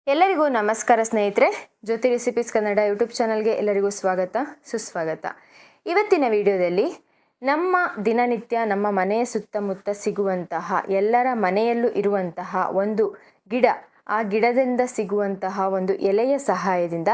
ಎಲ್ಲರಿಗೂ ನಮಸ್ಕಾರ ಸ್ನೇಹಿತರೆ. ಜ್ಯೋತಿ ರೆಸಿಪೀಸ್ ಕನ್ನಡ ಯೂಟ್ಯೂಬ್ ಚಾನಲ್ಗೆ ಎಲ್ಲರಿಗೂ ಸ್ವಾಗತ ಸುಸ್ವಾಗತ. ಇವತ್ತಿನ ವಿಡಿಯೋದಲ್ಲಿ ನಮ್ಮ ದಿನನಿತ್ಯ ನಮ್ಮ ಮನೆಯ ಸುತ್ತಮುತ್ತ ಸಿಗುವಂತಹ ಎಲ್ಲರ ಮನೆಯಲ್ಲೂ ಇರುವಂತಹ ಒಂದು ಗಿಡ, ಆ ಗಿಡದಿಂದ ಸಿಗುವಂತಹ ಒಂದು ಎಲೆಯ ಸಹಾಯದಿಂದ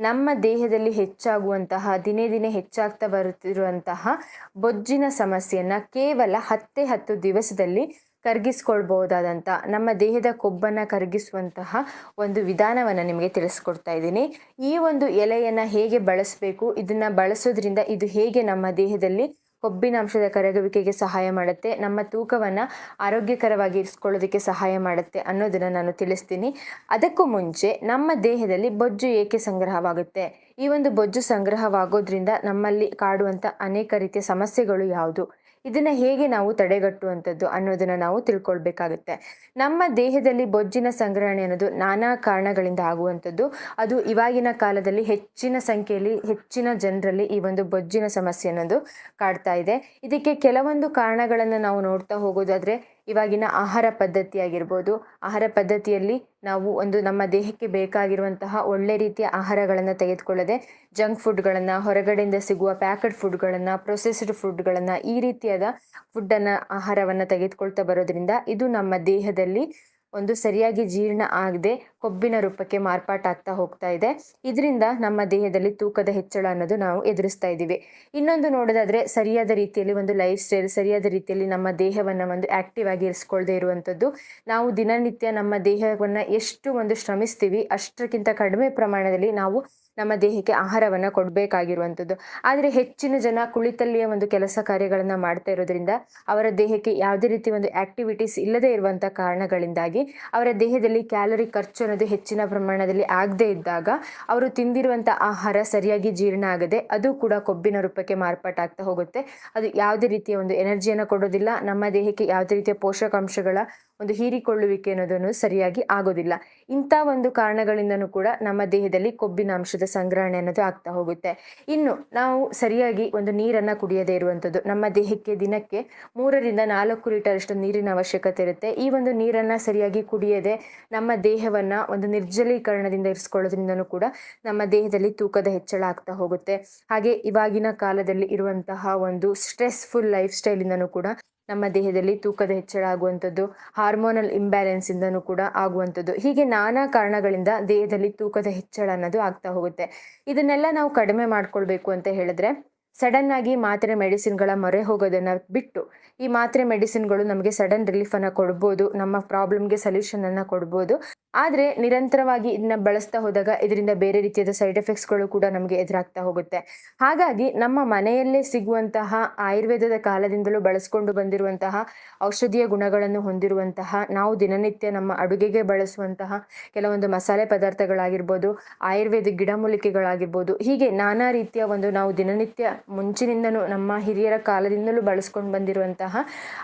ನಮ್ಮ ದೇಹದಲ್ಲಿ ಹೆಚ್ಚಾಗುವಂತಹ ದಿನೇ ದಿನೇ ಹೆಚ್ಚಾಗ್ತಾ ಬರುತ್ತಿರುವಂತಹ ಬೊಜ್ಜಿನ ಸಮಸ್ಯೆಯನ್ನು ಕೇವಲ 10 ದಿವಸದಲ್ಲಿ ಕರಗಿಸ್ಕೊಳ್ಬಹುದಾದಂಥ, ನಮ್ಮ ದೇಹದ ಕೊಬ್ಬನ್ನು ಕರಗಿಸುವಂತಹ ಒಂದು ವಿಧಾನವನ್ನು ನಿಮಗೆ ತಿಳಿಸ್ಕೊಡ್ತಾ ಇದ್ದೀನಿ. ಈ ಒಂದು ಎಲೆಯನ್ನು ಹೇಗೆ ಬಳಸಬೇಕು, ಇದನ್ನು ಬಳಸೋದ್ರಿಂದ ಇದು ಹೇಗೆ ನಮ್ಮ ದೇಹದಲ್ಲಿ ಕೊಬ್ಬಿನ ಅಂಶದ ಕರಗುವಿಕೆಗೆ ಸಹಾಯ ಮಾಡುತ್ತೆ, ನಮ್ಮ ತೂಕವನ್ನು ಆರೋಗ್ಯಕರವಾಗಿ ಇರಿಸ್ಕೊಳ್ಳೋದಕ್ಕೆ ಸಹಾಯ ಮಾಡುತ್ತೆ ಅನ್ನೋದನ್ನು ನಾನು ತಿಳಿಸ್ತೀನಿ. ಅದಕ್ಕೂ ಮುಂಚೆ ನಮ್ಮ ದೇಹದಲ್ಲಿ ಬೊಜ್ಜು ಏಕೆ ಸಂಗ್ರಹವಾಗುತ್ತೆ, ಈ ಒಂದು ಬೊಜ್ಜು ಸಂಗ್ರಹವಾಗೋದ್ರಿಂದ ನಮ್ಮಲ್ಲಿ ಕಾಡುವಂಥ ಅನೇಕ ರೀತಿಯ ಸಮಸ್ಯೆಗಳು ಯಾವುದು, ಇದನ್ನು ಹೇಗೆ ನಾವು ತಡೆಗಟ್ಟುವಂಥದ್ದು ಅನ್ನೋದನ್ನು ನಾವು ತಿಳ್ಕೊಳ್ಬೇಕಾಗುತ್ತೆ. ನಮ್ಮ ದೇಹದಲ್ಲಿ ಬೊಜ್ಜಿನ ಸಂಗ್ರಹಣೆ ಅನ್ನೋದು ನಾನಾ ಕಾರಣಗಳಿಂದ ಆಗುವಂಥದ್ದು. ಅದು ಇವಾಗಿನ ಕಾಲದಲ್ಲಿ ಹೆಚ್ಚಿನ ಸಂಖ್ಯೆಯಲ್ಲಿ ಹೆಚ್ಚಿನ ಜನರಲ್ಲಿ ಈ ಒಂದು ಬೊಜ್ಜಿನ ಸಮಸ್ಯೆ ಅನ್ನೋದು ಕಾಡ್ತಾ ಇದೆ. ಇದಕ್ಕೆ ಕೆಲವೊಂದು ಕಾರಣಗಳನ್ನು ನಾವು ನೋಡ್ತಾ ಹೋಗೋದಾದರೆ, ಇವಾಗಿನ ಆಹಾರ ಪದ್ಧತಿ ಆಗಿರ್ಬೋದು. ಆಹಾರ ಪದ್ಧತಿಯಲ್ಲಿ ನಾವು ಒಂದು ನಮ್ಮ ದೇಹಕ್ಕೆ ಬೇಕಾಗಿರುವಂತಹ ಒಳ್ಳೆ ರೀತಿಯ ಆಹಾರಗಳನ್ನು ತೆಗೆದುಕೊಳ್ಳದೆ ಜಂಕ್ ಫುಡ್ಗಳನ್ನು, ಹೊರಗಡೆಯಿಂದ ಸಿಗುವ ಪ್ಯಾಕೆಟ್ ಫುಡ್ಗಳನ್ನು, ಪ್ರೊಸೆಸ್ಡ್ ಫುಡ್ಗಳನ್ನು, ಈ ರೀತಿಯಾದ ಫುಡ್ಡನ್ನು ಆಹಾರವನ್ನು ತೆಗೆದುಕೊಳ್ತಾ ಬರೋದ್ರಿಂದ ಇದು ನಮ್ಮ ದೇಹದಲ್ಲಿ ಒಂದು ಸರಿಯಾಗಿ ಜೀರ್ಣ ಆಗದೆ ಕೊಬ್ಬಿನ ರೂಪಕ್ಕೆ ಮಾರ್ಪಾಟಾಗ್ತಾ ಹೋಗ್ತಾ ಇದೆ. ಇದರಿಂದ ನಮ್ಮ ದೇಹದಲ್ಲಿ ತೂಕದ ಹೆಚ್ಚಳ ಅನ್ನೋದು ನಾವು ಎದುರಿಸ್ತಾ ಇದ್ದೀವಿ. ಇನ್ನೊಂದು ನೋಡೋದಾದರೆ, ಸರಿಯಾದ ರೀತಿಯಲ್ಲಿ ಒಂದು ಲೈಫ್ ಸ್ಟೈಲ್, ಸರಿಯಾದ ರೀತಿಯಲ್ಲಿ ನಮ್ಮ ದೇಹವನ್ನು ಒಂದು ಆ್ಯಕ್ಟಿವ್ ಆಗಿ ಇರಿಸ್ಕೊಳ್ದೇ ಇರುವಂಥದ್ದು. ನಾವು ದಿನನಿತ್ಯ ನಮ್ಮ ದೇಹವನ್ನು ಎಷ್ಟು ಒಂದು ಶ್ರಮಿಸ್ತೀವಿ ಅಷ್ಟಕ್ಕಿಂತ ಕಡಿಮೆ ಪ್ರಮಾಣದಲ್ಲಿ ನಾವು ನಮ್ಮ ದೇಹಕ್ಕೆ ಆಹಾರವನ್ನು ಕೊಡಬೇಕಾಗಿರುವಂಥದ್ದು. ಆದರೆ ಹೆಚ್ಚಿನ ಜನ ಕುಳಿತಲ್ಲಿಯೇ ಒಂದು ಕೆಲಸ ಕಾರ್ಯಗಳನ್ನು ಮಾಡ್ತಾ ಇರೋದ್ರಿಂದ ಅವರ ದೇಹಕ್ಕೆ ಯಾವುದೇ ರೀತಿ ಒಂದು ಆ್ಯಕ್ಟಿವಿಟೀಸ್ ಇಲ್ಲದೇ ಇರುವಂಥ ಕಾರಣಗಳಿಂದಾಗಿ ಅವರ ದೇಹದಲ್ಲಿ ಕ್ಯಾಲರಿ ಖರ್ಚು ಅನ್ನೋದು ಹೆಚ್ಚಿನ ಪ್ರಮಾಣದಲ್ಲಿ ಆಗದೇ ಇದ್ದಾಗ ಅವರು ತಿಂದಿರುವಂಥ ಆಹಾರ ಸರಿಯಾಗಿ ಜೀರ್ಣ ಆಗದೆ ಅದು ಕೂಡ ಕೊಬ್ಬಿನ ರೂಪಕ್ಕೆ ಮಾರ್ಪಾಟಾಗ್ತಾ ಹೋಗುತ್ತೆ. ಅದು ಯಾವುದೇ ರೀತಿಯ ಒಂದು ಎನರ್ಜಿಯನ್ನು ಕೊಡೋದಿಲ್ಲ, ನಮ್ಮ ದೇಹಕ್ಕೆ ಯಾವುದೇ ರೀತಿಯ ಪೋಷಕಾಂಶಗಳ ಒಂದು ಹೀರಿಕೊಳ್ಳುವಿಕೆ ಅನ್ನೋದನ್ನು ಸರಿಯಾಗಿ ಆಗೋದಿಲ್ಲ. ಇಂಥ ಒಂದು ಕಾರಣಗಳಿಂದನೂ ಕೂಡ ನಮ್ಮ ದೇಹದಲ್ಲಿ ಕೊಬ್ಬಿನ ಅಂಶದ ಸಂಗ್ರಹಣೆ ಅನ್ನೋದು ಆಗ್ತಾ ಹೋಗುತ್ತೆ. ಇನ್ನು ನಾವು ಸರಿಯಾಗಿ ಒಂದು ನೀರನ್ನು ಕುಡಿಯದೇ ಇರುವಂಥದ್ದು. ನಮ್ಮ ದೇಹಕ್ಕೆ ದಿನಕ್ಕೆ 3-4 ಲೀಟರ್ ಅಷ್ಟು ನೀರಿನ ಅವಶ್ಯಕತೆ ಇರುತ್ತೆ. ಈ ಒಂದು ನೀರನ್ನು ಸರಿಯಾಗಿ ಕುಡಿಯದೆ ನಮ್ಮ ದೇಹವನ್ನು ಒಂದು ನಿರ್ಜಲೀಕರಣದಿಂದ ಇರಿಸ್ಕೊಳ್ಳೋದ್ರಿಂದನೂ ಕೂಡ ನಮ್ಮ ದೇಹದಲ್ಲಿ ತೂಕದ ಹೆಚ್ಚಳ ಆಗ್ತಾ ಹೋಗುತ್ತೆ. ಹಾಗೆ ಇವಾಗಿನ ಕಾಲದಲ್ಲಿ ಇರುವಂತಹ ಒಂದು ಸ್ಟ್ರೆಸ್ಫುಲ್ ಲೈಫ್ ಸ್ಟೈಲಿಂದನೂ ಕೂಡ ನಮ್ಮ ದೇಹದಲ್ಲಿ ತೂಕದ ಹೆಚ್ಚಳ ಆಗುವಂಥದ್ದು, ಹಾರ್ಮೋನಲ್ ಇಂಬ್ಯಾಲೆನ್ಸ್ ಇಂದನೂ ಕೂಡ ಆಗುವಂಥದ್ದು. ಹೀಗೆ ನಾನಾ ಕಾರಣಗಳಿಂದ ದೇಹದಲ್ಲಿ ತೂಕದ ಹೆಚ್ಚಳ ಅನ್ನೋದು ಆಗ್ತಾ ಹೋಗುತ್ತೆ. ಇದನ್ನೆಲ್ಲ ನಾವು ಕಡಿಮೆ ಮಾಡ್ಕೊಳ್ಬೇಕು ಅಂತ ಹೇಳಿದ್ರೆ, ಸಡನ್ ಆಗಿ ಮಾತ್ರೆ ಮೆಡಿಸಿನ್ಗಳ ಮೊರೆ ಹೋಗೋದನ್ನು ಬಿಟ್ಟು, ಈ ಮಾತ್ರೆ ಮೆಡಿಸಿನ್ಗಳು ನಮಗೆ ಸಡನ್ ರಿಲೀಫನ್ನು ಕೊಡ್ಬೋದು, ನಮ್ಮ ಪ್ರಾಬ್ಲಮ್ಗೆ ಸೊಲ್ಯೂಷನನ್ನು ಕೊಡ್ಬೋದು. ಆದರೆ ನಿರಂತರವಾಗಿ ಇದನ್ನ ಬಳಸ್ತಾ ಹೋದಾಗ ಇದರಿಂದ ಬೇರೆ ರೀತಿಯಾದ ಸೈಡ್ ಎಫೆಕ್ಟ್ಸ್ಗಳು ಕೂಡ ನಮಗೆ ಎದುರಾಗ್ತಾ ಹೋಗುತ್ತೆ. ಹಾಗಾಗಿ ನಮ್ಮ ಮನೆಯಲ್ಲೇ ಸಿಗುವಂತಹ ಆಯುರ್ವೇದದ ಕಾಲದಿಂದಲೂ ಬಳಸ್ಕೊಂಡು ಬಂದಿರುವಂತಹ ಔಷಧೀಯ ಗುಣಗಳನ್ನು ಹೊಂದಿರುವಂತಹ, ನಾವು ದಿನನಿತ್ಯ ನಮ್ಮ ಅಡುಗೆಗೆ ಬಳಸುವಂತಹ ಕೆಲವೊಂದು ಮಸಾಲೆ ಪದಾರ್ಥಗಳಾಗಿರ್ಬೋದು, ಆಯುರ್ವೇದಿಕ್ ಗಿಡಮೂಲಿಕೆಗಳಾಗಿರ್ಬೋದು, ಹೀಗೆ ನಾನಾ ರೀತಿಯ ಒಂದು ನಾವು ದಿನನಿತ್ಯ ಮುಂಚಿನಿಂದನೂ ನಮ್ಮ ಹಿರಿಯರ ಕಾಲದಿಂದಲೂ ಬಳಸ್ಕೊಂಡು ಬಂದಿರುವಂತಹ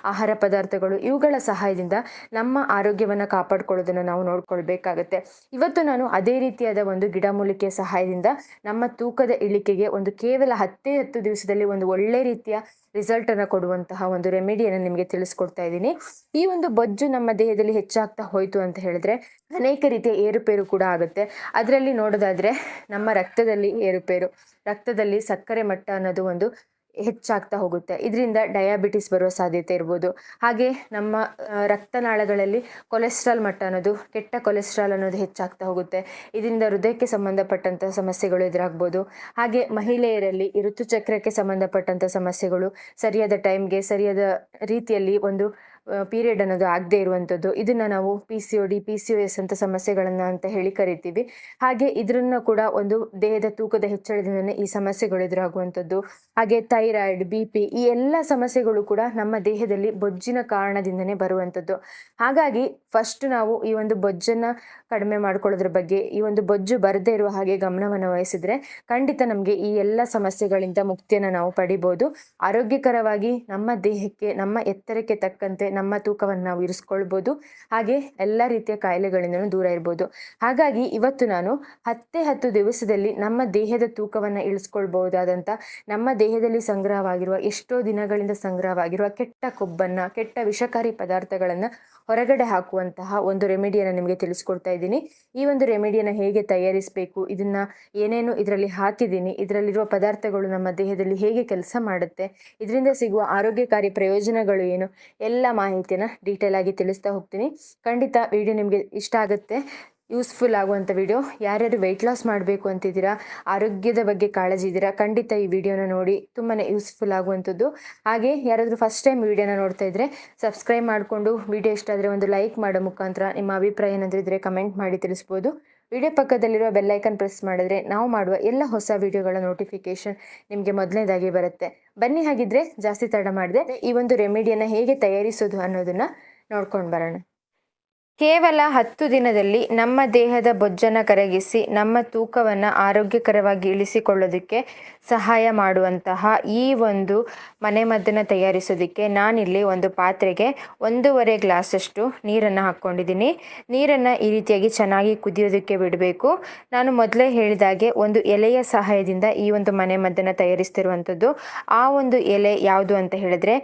ಆಹಾರ ಪದಾರ್ಥಗಳು, ಇವುಗಳ ಸಹಾಯದಿಂದ ನಮ್ಮ ಆರೋಗ್ಯವನ್ನು ಕಾಪಾಡ್ಕೊಳ್ಳೋದನ್ನು ನಾವು ನೋಡ್ಕೊಳ್ಬೇಕಾಗತ್ತೆ. ಇವತ್ತು ನಾನು ಅದೇ ರೀತಿಯಾದ ಒಂದು ಗಿಡಮೂಲಿಕೆಯ ಸಹಾಯದಿಂದ ನಮ್ಮ ತೂಕದ ಇಳಿಕೆಗೆ ಒಂದು ಕೇವಲ 10 ದಿವಸದಲ್ಲಿ ಒಂದು ಒಳ್ಳೆ ರೀತಿಯ ರಿಸಲ್ಟನ್ನು ಕೊಡುವಂತಹ ಒಂದು ರೆಮಿಡಿಯನ್ನು ನಿಮಗೆ ತಿಳಿಸ್ಕೊಡ್ತಾ ಇದ್ದೀನಿ. ಈ ಒಂದು ಬೊಜ್ಜು ನಮ್ಮ ದೇಹದಲ್ಲಿ ಹೆಚ್ಚಾಗ್ತಾ ಹೋಯಿತು ಅಂತ ಹೇಳಿದ್ರೆ ಅನೇಕ ರೀತಿಯ ಏರುಪೇರು ಕೂಡ ಆಗುತ್ತೆ. ಅದರಲ್ಲಿ ನೋಡೋದಾದರೆ, ನಮ್ಮ ರಕ್ತದಲ್ಲಿ ಏರುಪೇರು, ರಕ್ತದಲ್ಲಿ ಸಕ್ಕರೆ ಮಟ್ಟ ಅನ್ನೋದು ಒಂದು ಹೆಚ್ಚಾಗ್ತಾ ಹೋಗುತ್ತೆ. ಇದರಿಂದ ಡಯಾಬಿಟಿಸ್ ಬರುವ ಸಾಧ್ಯತೆ ಇರ್ಬೋದು. ಹಾಗೆ ನಮ್ಮ ರಕ್ತನಾಳಗಳಲ್ಲಿ ಕೊಲೆಸ್ಟ್ರಾಲ್ ಮಟ್ಟ ಅನ್ನೋದು, ಕೆಟ್ಟ ಕೊಲೆಸ್ಟ್ರಾಲ್ ಅನ್ನೋದು ಹೆಚ್ಚಾಗ್ತಾ ಹೋಗುತ್ತೆ. ಇದರಿಂದ ಹೃದಯಕ್ಕೆ ಸಂಬಂಧಪಟ್ಟಂಥ ಸಮಸ್ಯೆಗಳು ಎದುರಾಗ್ಬೋದು. ಹಾಗೆ ಮಹಿಳೆಯರಲ್ಲಿ ಈ ಋತುಚಕ್ರಕ್ಕೆ ಸಂಬಂಧಪಟ್ಟಂಥ ಸಮಸ್ಯೆಗಳು, ಸರಿಯಾದ ಟೈಮ್ಗೆ ಸರಿಯಾದ ರೀತಿಯಲ್ಲಿ ಒಂದು ಪೀರಿಯಡ್ ಅನ್ನೋದು ಆಗದೆ ಇರುವಂಥದ್ದು, ಇದನ್ನು ನಾವು PCOD PCOS ಅಂತ ಸಮಸ್ಯೆಗಳನ್ನು ಅಂತ ಹೇಳಿ ಕರಿತೀವಿ. ಹಾಗೆ ಇದನ್ನು ಕೂಡ ಒಂದು ದೇಹದ ತೂಕದ ಹೆಚ್ಚಳದಿಂದನೇ ಈ ಸಮಸ್ಯೆಗಳು ಎದುರಾಗುವಂಥದ್ದು. ಹಾಗೆ ಥೈರಾಯ್ಡ್, BP, ಈ ಎಲ್ಲ ಸಮಸ್ಯೆಗಳು ಕೂಡ ನಮ್ಮ ದೇಹದಲ್ಲಿ ಬೊಜ್ಜಿನ ಕಾರಣದಿಂದನೇ ಬರುವಂಥದ್ದು. ಹಾಗಾಗಿ ಫಸ್ಟ್ ನಾವು ಈ ಒಂದು ಬೊಜ್ಜನ್ನು ಕಡಿಮೆ ಮಾಡ್ಕೊಳ್ಳೋದ್ರ ಬಗ್ಗೆ, ಈ ಒಂದು ಬೊಜ್ಜು ಬರದೇ ಇರುವ ಹಾಗೆ ಗಮನವನ್ನು ವಹಿಸಿದ್ರೆ ಖಂಡಿತ ನಮಗೆ ಈ ಎಲ್ಲ ಸಮಸ್ಯೆಗಳಿಂದ ಮುಕ್ತಿಯನ್ನು ನಾವು ಪಡಿಬೋದು. ಆರೋಗ್ಯಕರವಾಗಿ ನಮ್ಮ ದೇಹಕ್ಕೆ, ನಮ್ಮ ಎತ್ತರಕ್ಕೆ ತಕ್ಕಂತೆ ನಮ್ಮ ತೂಕವನ್ನು ನಾವು ಇರಿಸ್ಕೊಳ್ಬೋದು, ಹಾಗೆ ಎಲ್ಲ ರೀತಿಯ ಕಾಯಿಲೆಗಳಿಂದಲೂ ದೂರ ಇರ್ಬೋದು. ಹಾಗಾಗಿ ಇವತ್ತು ನಾನು 10 ದಿವಸದಲ್ಲಿ ನಮ್ಮ ದೇಹದ ತೂಕವನ್ನು ಇಳಿಸ್ಕೊಳ್ಬಹುದಾದಂಥ, ನಮ್ಮ ದೇಹದಲ್ಲಿ ಸಂಗ್ರಹವಾಗಿರುವ ಎಷ್ಟೋ ದಿನಗಳಿಂದ ಸಂಗ್ರಹವಾಗಿರುವ ಕೆಟ್ಟ ಕೊಬ್ಬನ್ನು, ಕೆಟ್ಟ ವಿಷಕಾರಿ ಪದಾರ್ಥಗಳನ್ನು ಹೊರಗಡೆ ಹಾಕುವಂತಹ ಒಂದು ರೆಮಿಡಿಯನ್ನು ನಿಮಗೆ ತಿಳಿಸ್ಕೊಡ್ತಾ ಇದ್ದೀನಿ. ಈ ಒಂದು ರೆಮಿಡಿಯನ್ನು ಹೇಗೆ ತಯಾರಿಸಬೇಕು, ಇದನ್ನ ಏನೇನು ಇದರಲ್ಲಿ ಹಾಕಿದ್ದೀನಿ, ಇದರಲ್ಲಿರುವ ಪದಾರ್ಥಗಳು ನಮ್ಮ ದೇಹದಲ್ಲಿ ಹೇಗೆ ಕೆಲಸ ಮಾಡುತ್ತೆ, ಇದರಿಂದ ಸಿಗುವ ಆರೋಗ್ಯಕಾರಿ ಪ್ರಯೋಜನಗಳು ಏನು, ಎಲ್ಲ ಮಾಹಿತಿಯನ್ನು ಡೀಟೇಲ್ ಆಗಿ ತಿಳಿಸ್ತಾ ಹೋಗ್ತೀನಿ. ಖಂಡಿತ ವಿಡಿಯೋ ನಿಮಗೆ ಇಷ್ಟ ಆಗುತ್ತೆ, ಯೂಸ್ಫುಲ್ ಆಗುವಂಥ ವಿಡಿಯೋ. ಯಾರ್ಯಾರು ವೆಯ್ಟ್ ಲಾಸ್ ಮಾಡಬೇಕು ಅಂತಿದ್ದೀರಾ, ಆರೋಗ್ಯದ ಬಗ್ಗೆ ಕಾಳಜಿ ಇದ್ದೀರಾ, ಖಂಡಿತ ಈ ವಿಡಿಯೋನ ನೋಡಿ, ತುಂಬಾ ಯೂಸ್ಫುಲ್ ಆಗುವಂಥದ್ದು. ಹಾಗೆ ಯಾರಾದರೂ ಫಸ್ಟ್ ಟೈಮ್ ವಿಡಿಯೋನ ನೋಡ್ತಾ ಇದ್ದರೆ ಸಬ್ಸ್ಕ್ರೈಬ್ ಮಾಡಿಕೊಂಡು, ವಿಡಿಯೋ ಇಷ್ಟ ಆದರೆ ಒಂದು ಲೈಕ್ ಮಾಡೋ ಮುಖಾಂತರ ನಿಮ್ಮ ಅಭಿಪ್ರಾಯ ಏನಾದರೂ ಇದ್ದರೆ ಕಮೆಂಟ್ ಮಾಡಿ ತಿಳಿಸ್ಬೋದು. ವಿಡಿಯೋ ಪಕ್ಕದಲ್ಲಿರುವ ಬೆಲ್ಲೈಕನ್ ಪ್ರೆಸ್ ಮಾಡಿದ್ರೆ ನಾವು ಮಾಡುವ ಎಲ್ಲ ಹೊಸ ವಿಡಿಯೋಗಳ ನೋಟಿಫಿಕೇಶನ್ ನಿಮಗೆ ಮೊದಲನೇದಾಗಿ ಬರುತ್ತೆ. ಬನ್ನಿ, ಹಾಗಿದ್ರೆ ಜಾಸ್ತಿ ತಡ ಮಾಡಿದೆ ಈ ಒಂದು ರೆಮಿಡಿಯನ್ನು ಹೇಗೆ ತಯಾರಿಸೋದು ಅನ್ನೋದನ್ನು ನೋಡ್ಕೊಂಡು ಬರೋಣ. ಕೇವಲ 10 ದಿನದಲ್ಲಿ ನಮ್ಮ ದೇಹದ ಬೊಜ್ಜನ್ನು ಕರಗಿಸಿ ನಮ್ಮ ತೂಕವನ್ನು ಆರೋಗ್ಯಕರವಾಗಿ ಇಳಿಸಿಕೊಳ್ಳೋದಕ್ಕೆ ಸಹಾಯ ಮಾಡುವಂತಹ ಈ ಒಂದು ಮನೆಮದ್ದನ್ನು ತಯಾರಿಸೋದಕ್ಕೆ ನಾನಿಲ್ಲಿ ಒಂದು ಪಾತ್ರೆಗೆ 1.5 ಗ್ಲಾಸಷ್ಟು ನೀರನ್ನು ಹಾಕ್ಕೊಂಡಿದ್ದೀನಿ. ನೀರನ್ನು ಈ ರೀತಿಯಾಗಿ ಚೆನ್ನಾಗಿ ಕುದಿಯೋದಕ್ಕೆ ಬಿಡಬೇಕು. ನಾನು ಮೊದಲೇ ಹೇಳಿದಾಗೆ ಒಂದು ಎಲೆಯ ಸಹಾಯದಿಂದ ಈ ಒಂದು ಮನೆಮದ್ದನ್ನು ತಯಾರಿಸ್ತಿರುವಂಥದ್ದು. ಆ ಒಂದು ಎಲೆ ಯಾವುದು ಅಂತ ಹೇಳಿದ್ರೆ,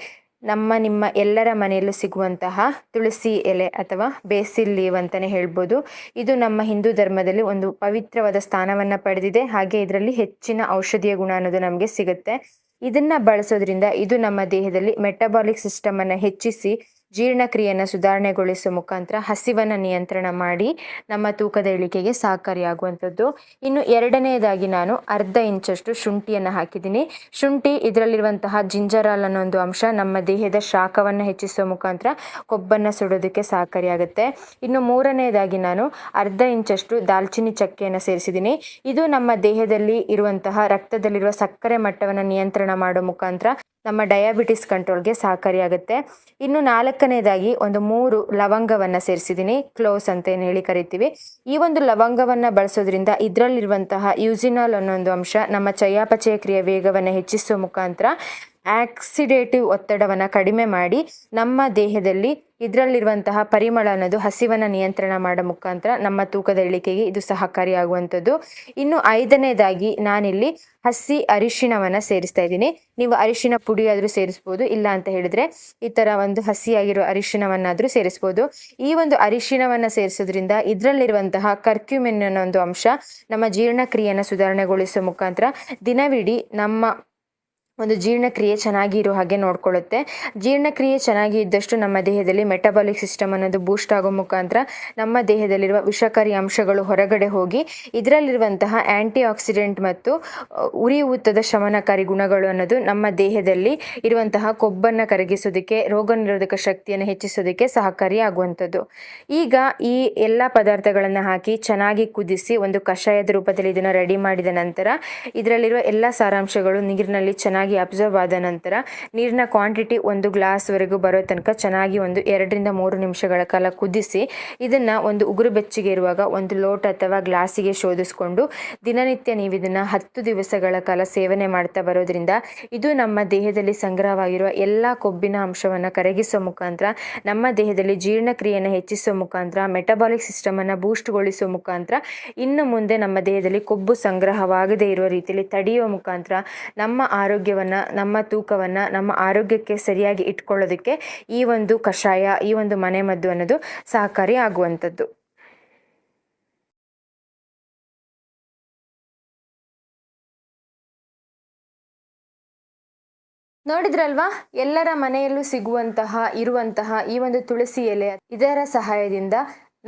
ನಿಮ್ಮ ಎಲ್ಲರ ಮನೆಯಲ್ಲೂ ಸಿಗುವಂತಹ ತುಳಸಿ ಎಲೆ ಅಥವಾ ಬೇಸಿಲ್ ಲೀವ್ ಅಂತಲೇ ಹೇಳ್ಬೋದು. ಇದು ನಮ್ಮ ಹಿಂದೂ ಧರ್ಮದಲ್ಲಿ ಒಂದು ಪವಿತ್ರವಾದ ಸ್ಥಾನವನ್ನು ಪಡೆದಿದೆ. ಹಾಗೆ ಇದರಲ್ಲಿ ಹೆಚ್ಚಿನ ಔಷಧೀಯ ಗುಣ ಅನ್ನೋದು ನಮಗೆ ಸಿಗುತ್ತೆ. ಇದನ್ನ ಬಳಸೋದ್ರಿಂದ ಇದು ನಮ್ಮ ದೇಹದಲ್ಲಿ ಮೆಟಬಾಲಿಕ್ ಸಿಸ್ಟಮ್ ಅನ್ನು ಹೆಚ್ಚಿಸಿ ಜೀರ್ಣಕ್ರಿಯೆಯನ್ನು ಸುಧಾರಣೆಗೊಳಿಸುವ ಮುಖಾಂತರ ಹಸಿವನ್ನು ನಿಯಂತ್ರಣ ಮಾಡಿ ನಮ್ಮ ತೂಕದ ಇಳಿಕೆಗೆ ಸಹಕಾರಿಯಾಗುವಂಥದ್ದು. ಇನ್ನು ಎರಡನೆಯದಾಗಿ ನಾನು 1/2 ಇಂಚಷ್ಟು ಶುಂಠಿಯನ್ನು ಹಾಕಿದ್ದೀನಿ. ಶುಂಠಿ ಇದರಲ್ಲಿರುವಂತಹ ಜಿಂಜರಾಲ್ ಅನ್ನೋ ಒಂದು ಅಂಶ ನಮ್ಮ ದೇಹದ ಶಾಖವನ್ನು ಹೆಚ್ಚಿಸುವ ಮುಖಾಂತರ ಕೊಬ್ಬನ್ನು ಸುಡೋದಕ್ಕೆ ಸಹಕಾರಿಯಾಗುತ್ತೆ. ಇನ್ನು ಮೂರನೆಯದಾಗಿ ನಾನು 1/2 ಇಂಚಷ್ಟು ದಾಲ್ಚಿನ್ನಿ ಚಕ್ಕೆಯನ್ನು ಸೇರಿಸಿದ್ದೀನಿ. ಇದು ನಮ್ಮ ದೇಹದಲ್ಲಿ ಇರುವಂತಹ ರಕ್ತದಲ್ಲಿರುವ ಸಕ್ಕರೆ ಮಟ್ಟವನ್ನು ನಿಯಂತ್ರಣ ಮಾಡೋ ಮುಖಾಂತರ ನಮ್ಮ ಡಯಾಬಿಟಿಸ್ ಕಂಟ್ರೋಲ್ಗೆ ಸಹಕಾರಿಯಾಗುತ್ತೆ. ಇನ್ನು 4ನೇದಾಗಿ ಒಂದು 3 ಲವಂಗವನ್ನು ಸೇರಿಸಿದ್ದೀನಿ. ಕ್ಲೋವ್ಸ್ ಅಂತ ಏನು ಹೇಳಿ ಕರಿತೀವಿ. ಈ ಒಂದು ಲವಂಗವನ್ನು ಬಳಸೋದ್ರಿಂದ ಇದರಲ್ಲಿರುವಂತಹ ಯೂಸಿನಾಲ್ ಅನ್ನೋ ಒಂದು ಅಂಶ ನಮ್ಮ ಚಯಾಪಚಯ ಕ್ರಿಯೆ ವೇಗವನ್ನು ಹೆಚ್ಚಿಸುವ ಮುಖಾಂತರ ಆಕ್ಸಿಡೇಟಿವ್ ಒತ್ತಡವನ್ನು ಕಡಿಮೆ ಮಾಡಿ ನಮ್ಮ ದೇಹದಲ್ಲಿ ಇದರಲ್ಲಿರುವಂತಹ ಪರಿಮಳ ಅನ್ನೋದು ಹಸಿವನ್ನು ನಿಯಂತ್ರಣ ಮಾಡೋ ಮುಖಾಂತರ ನಮ್ಮ ತೂಕದ ಇಳಿಕೆಗೆ ಇದು ಸಹಕಾರಿಯಾಗುವಂಥದ್ದು. ಇನ್ನು 5ನೇದಾಗಿ ನಾನಿಲ್ಲಿ ಹಸಿ ಅರಿಶಿಣವನ್ನು ಸೇರಿಸ್ತಾ ಇದ್ದೀನಿ. ನೀವು ಅರಿಶಿಣ ಪುಡಿ ಆದರೂ ಸೇರಿಸ್ಬೋದು, ಇಲ್ಲ ಅಂತ ಹೇಳಿದ್ರೆ ಈ ಥರ ಒಂದು ಹಸಿಯಾಗಿರೋ ಅರಿಶಿಣವನ್ನಾದರೂ ಸೇರಿಸ್ಬೋದು. ಈ ಒಂದು ಅರಿಶಿಣವನ್ನು ಸೇರಿಸೋದ್ರಿಂದ ಇದರಲ್ಲಿರುವಂತಹ ಕರ್ಕ್ಯೂಮಿನ್ ಅನ್ನೋ ಒಂದು ಅಂಶ ನಮ್ಮ ಜೀರ್ಣಕ್ರಿಯೆಯನ್ನು ಸುಧಾರಣೆಗೊಳಿಸೋ ಮುಖಾಂತರ ದಿನವಿಡೀ ನಮ್ಮ ಒಂದು ಜೀರ್ಣಕ್ರಿಯೆ ಚೆನ್ನಾಗಿ ಇರೋ ಹಾಗೆ ನೋಡ್ಕೊಳ್ಳುತ್ತೆ. ಜೀರ್ಣಕ್ರಿಯೆ ಚೆನ್ನಾಗಿ ಇದ್ದಷ್ಟು ನಮ್ಮ ದೇಹದಲ್ಲಿ ಮೆಟಬಾಲಿಕ್ ಸಿಸ್ಟಮ್ ಅನ್ನೋದು ಬೂಸ್ಟ್ ಆಗೋ ಮುಖಾಂತರ ನಮ್ಮ ದೇಹದಲ್ಲಿರುವ ವಿಷಕಾರಿ ಅಂಶಗಳು ಹೊರಗಡೆ ಹೋಗಿ ಇದರಲ್ಲಿರುವಂತಹ ಆ್ಯಂಟಿ ಆಕ್ಸಿಡೆಂಟ್ ಮತ್ತು ಉರಿಯೂತದ ಶಮನಕಾರಿ ಗುಣಗಳು ಅನ್ನೋದು ನಮ್ಮ ದೇಹದಲ್ಲಿ ಇರುವಂತಹ ಕೊಬ್ಬನ್ನು ಕರಗಿಸೋದಕ್ಕೆ, ರೋಗ ನಿರೋಧಕ ಶಕ್ತಿಯನ್ನು ಹೆಚ್ಚಿಸೋದಕ್ಕೆ ಸಹಕಾರಿಯಾಗುವಂಥದ್ದು. ಈಗ ಈ ಎಲ್ಲ ಪದಾರ್ಥಗಳನ್ನು ಹಾಕಿ ಚೆನ್ನಾಗಿ ಕುದಿಸಿ ಒಂದು ಕಷಾಯದ ರೂಪದಲ್ಲಿ ಇದನ್ನು ರೆಡಿ ಮಾಡಿದ ನಂತರ ಇದರಲ್ಲಿರುವ ಎಲ್ಲ ಸಾರಾಂಶಗಳು ನೀರಿನಲ್ಲಿ ಚೆನ್ನಾಗಿ ಅಬ್ಸರ್ವ್ ಆದ ನಂತರ ನೀರಿನ ಕ್ವಾಂಟಿಟಿ 1 ಗ್ಲಾಸ್ವರೆಗೂ ಬರೋ ತನಕ ಚೆನ್ನಾಗಿ ಒಂದು 2-3 ನಿಮಿಷಗಳ ಕಾಲ ಕುದಿಸಿ ಇದನ್ನು ಒಂದು ಉಗುರು ಬೆಚ್ಚಗೆ ಇರುವಾಗ ಒಂದು ಲೋಟ ಅಥವಾ ಗ್ಲಾಸಿಗೆ ಶೋಧಿಸ್ಕೊಂಡು ದಿನನಿತ್ಯ ನೀವು ಇದನ್ನು 10 ದಿವಸಗಳ ಕಾಲ ಸೇವನೆ ಮಾಡ್ತಾ ಬರೋದ್ರಿಂದ ಇದು ನಮ್ಮ ದೇಹದಲ್ಲಿ ಸಂಗ್ರಹವಾಗಿರುವ ಎಲ್ಲ ಕೊಬ್ಬಿನ ಅಂಶವನ್ನು ಕರಗಿಸೋ ಮುಖಾಂತರ ನಮ್ಮ ದೇಹದಲ್ಲಿ ಜೀರ್ಣಕ್ರಿಯೆಯನ್ನು ಹೆಚ್ಚಿಸೋ ಮುಖಾಂತರ ಮೆಟಬಾಲಿಕ್ ಸಿಸ್ಟಮನ್ನು ಬೂಸ್ಟ್ಗೊಳಿಸೋ ಮುಖಾಂತರ ಇನ್ನು ಮುಂದೆ ನಮ್ಮ ದೇಹದಲ್ಲಿ ಕೊಬ್ಬು ಸಂಗ್ರಹವಾಗದೇ ಇರುವ ರೀತಿಯಲ್ಲಿ ತಡೆಯುವ ಮುಖಾಂತರ ನಮ್ಮ ಆರೋಗ್ಯವನ್ನು, ನಮ್ಮ ತೂಕವನ್ನು, ನಮ್ಮ ಆರೋಗ್ಯಕ್ಕೆ ಸರಿಯಾಗಿ ಇಟ್ಕೊಳ್ಳೋದಕ್ಕೆ ಈ ಒಂದು ಕಷಾಯ, ಈ ಒಂದು ಮನೆಮದ್ದು ಅನ್ನೋದು ಸಹಕಾರಿ ಆಗುವಂಥದ್ದು. ನೋಡಿದ್ರಲ್ವಾ, ಎಲ್ಲರ ಮನೆಯಲ್ಲೂ ಇರುವಂತಹ ಈ ಒಂದು ತುಳಸಿ ಎಲೆ, ಇದರ ಸಹಾಯದಿಂದ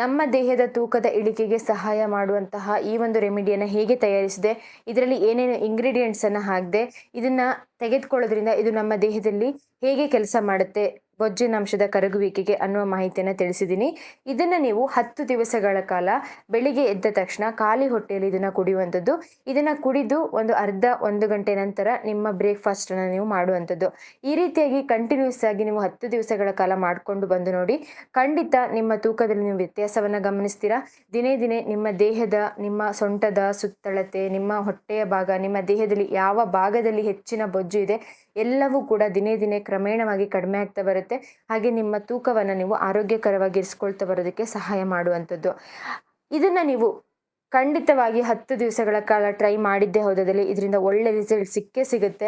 ನಮ್ಮ ದೇಹದ ತೂಕದ ಇಳಿಕೆಗೆ ಸಹಾಯ ಮಾಡುವಂತಹ ಈ ಒಂದು ರೆಮಿಡಿಯನ್ನು ಹೇಗೆ ತಯಾರಿಸಿದೆ, ಇದರಲ್ಲಿ ಏನೇನು ಇಂಗ್ರೀಡಿಯೆಂಟ್ಸನ್ನು ಹಾಕಿದೆ, ಇದನ್ನು ತೆಗೆದುಕೊಳ್ಳೋದ್ರಿಂದ ಇದು ನಮ್ಮ ದೇಹದಲ್ಲಿ ಹೇಗೆ ಕೆಲಸ ಮಾಡುತ್ತೆ, ಬೊಜ್ಜಿನಾಂಶದ ಕರಗುವಿಕೆಗೆ ಅನ್ನುವ ಮಾಹಿತಿಯನ್ನು ತಿಳಿಸಿದ್ದೀನಿ. ಇದನ್ನು ನೀವು 10 ದಿವಸಗಳ ಕಾಲ ಬೆಳಿಗ್ಗೆ ಎದ್ದ ತಕ್ಷಣ ಖಾಲಿ ಹೊಟ್ಟೆಯಲ್ಲಿ ಇದನ್ನು ಕುಡಿಯುವಂಥದ್ದು. ಇದನ್ನು ಕುಡಿದು ಒಂದು 1 ಗಂಟೆ ನಂತರ ನಿಮ್ಮ ಬ್ರೇಕ್ಫಾಸ್ಟನ್ನು ನೀವು ಮಾಡುವಂಥದ್ದು. ಈ ರೀತಿಯಾಗಿ ಕಂಟಿನ್ಯೂಸ್ ಆಗಿ ನೀವು 10 ದಿವಸಗಳ ಕಾಲ ಮಾಡಿಕೊಂಡು ಬಂದು ನೋಡಿ, ಖಂಡಿತ ನಿಮ್ಮ ತೂಕದಲ್ಲಿ ನೀವು ವ್ಯತ್ಯಾಸವನ್ನು ಗಮನಿಸ್ತೀರಾ. ದಿನೇ ದಿನೇ ನಿಮ್ಮ ದೇಹದ, ನಿಮ್ಮ ಸೊಂಟದ ಸುತ್ತಳತೆ, ನಿಮ್ಮ ಹೊಟ್ಟೆಯ ಭಾಗ, ನಿಮ್ಮ ದೇಹದಲ್ಲಿ ಯಾವ ಭಾಗದಲ್ಲಿ ಹೆಚ್ಚಿನ ಬೊಜ್ಜು ಇದೆ ಎಲ್ಲವೂ ಕೂಡ ದಿನೇ ದಿನೇ ಕ್ರಮೇಣವಾಗಿ ಕಡಿಮೆ ಆಗ್ತಾ ಬರುತ್ತೆ. ಮಾಡುತ್ತೆ. ಹಾಗೆ ನಿಮ್ಮ ತೂಕವನ್ನು ನೀವು ಆರೋಗ್ಯಕರವಾಗಿ ಇರಿಸ್ಕೊಳ್ತಾ ಬರೋದಕ್ಕೆ ಸಹಾಯ ಮಾಡುವಂಥದ್ದು. ಇದನ್ನು ನೀವು ಖಂಡಿತವಾಗಿ 10 ದಿವಸಗಳ ಕಾಲ ಟ್ರೈ ಮಾಡಿದ್ದೇ ಹೋದಲ್ಲಿ ಇದರಿಂದ ಒಳ್ಳೆ ರಿಸಲ್ಟ್ ಸಿಕ್ಕೇ ಸಿಗುತ್ತೆ.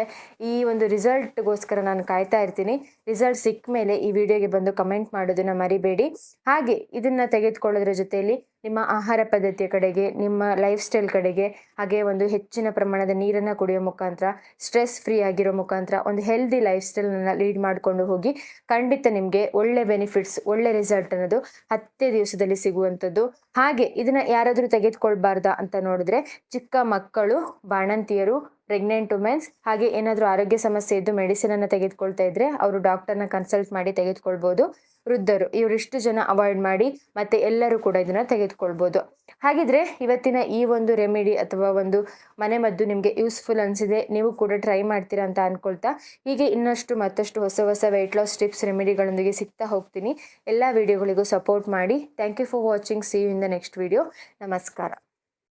ಈ ಒಂದು ರಿಸಲ್ಟ್ಗೋಸ್ಕರ ನಾನು ಕಾಯ್ತಾ ಇರ್ತೀನಿ. ರಿಸಲ್ಟ್ ಸಿಕ್ಕ ಮೇಲೆ ಈ ವಿಡಿಯೋಗೆ ಬಂದು ಕಮೆಂಟ್ ಮಾಡೋದನ್ನು ಮರಿಬೇಡಿ. ಹಾಗೆ ಇದನ್ನು ತೆಗೆದುಕೊಳ್ಳೋದ್ರ ಜೊತೆಯಲ್ಲಿ ನಿಮ್ಮ ಆಹಾರ ಪದ್ಧತಿಯ ಕಡೆಗೆ, ನಿಮ್ಮ ಲೈಫ್ ಸ್ಟೈಲ್ ಕಡೆಗೆ, ಹಾಗೆ ಒಂದು ಹೆಚ್ಚಿನ ಪ್ರಮಾಣದ ನೀರನ್ನು ಕುಡಿಯೋ ಮುಖಾಂತರ, ಸ್ಟ್ರೆಸ್ ಫ್ರೀ ಆಗಿರೋ ಮುಖಾಂತರ ಒಂದು ಹೆಲ್ದಿ ಲೈಫ್ ಸ್ಟೈಲನ್ನು ಲೀಡ್ ಮಾಡಿಕೊಂಡು ಹೋಗಿ ಖಂಡಿತ ನಿಮಗೆ ಒಳ್ಳೆ ಬೆನಿಫಿಟ್ಸ್, ಒಳ್ಳೆ ರಿಸಲ್ಟ್ ಅನ್ನೋದು 10 ದಿವಸದಲ್ಲಿ ಸಿಗುವಂಥದ್ದು. ಹಾಗೆ ಇದನ್ನು ಯಾರಾದರೂ ತೆಗೆದುಕೊಳ್ಬಾರ್ದಾ ಅಂತ ನೋಡಿದ್ರೆ ಚಿಕ್ಕ ಮಕ್ಕಳು, ಬಾಣಂತಿಯರು, ಪ್ರೆಗ್ನೆಂಟ್ ವುಮೆನ್ಸ್, ಹಾಗೆ ಏನಾದರೂ ಆರೋಗ್ಯ ಸಮಸ್ಯೆ ಇದ್ದು ಮೆಡಿಸಿನನ್ನು ತೆಗೆದುಕೊಳ್ತಾ ಇದ್ರೆ ಅವರು ಡಾಕ್ಟರ್ನ ಕನ್ಸಲ್ಟ್ ಮಾಡಿ ತೆಗೆದುಕೊಳ್ಬೋದು. ವೃದ್ಧರು ಇವರಿಷ್ಟು ಜನ ಅವಾಯ್ಡ್ ಮಾಡಿ, ಮತ್ತೆ ಎಲ್ಲರೂ ಕೂಡ ಇದನ್ನು ತೆಗೆದುಕೊಳ್ಬೋದು. ಹಾಗಿದ್ರೆ ಇವತ್ತಿನ ಈ ಒಂದು ರೆಮಿಡಿ ಅಥವಾ ಒಂದು ಮನೆಮದ್ದು ನಿಮಗೆ ಯೂಸ್ಫುಲ್ ಅನಿಸಿದೆ, ನೀವು ಕೂಡ ಟ್ರೈ ಮಾಡ್ತೀರಾ ಅಂತ ಅಂದ್ಕೊಳ್ತಾ, ಹೀಗೆ ಇನ್ನಷ್ಟು ಮತ್ತಷ್ಟು ಹೊಸ ಹೊಸ ವೆಯ್ಟ್ ಲಾಸ್ ಟಿಪ್ಸ್, ರೆಮಿಡಿಗಳೊಂದಿಗೆ ಸಿಗ್ತಾ ಹೋಗ್ತೀನಿ. ಎಲ್ಲ ವಿಡಿಯೋಗಳಿಗೂ ಸಪೋರ್ಟ್ ಮಾಡಿ. Thank you for watching. See you in the next video. ನಮಸ್ಕಾರ.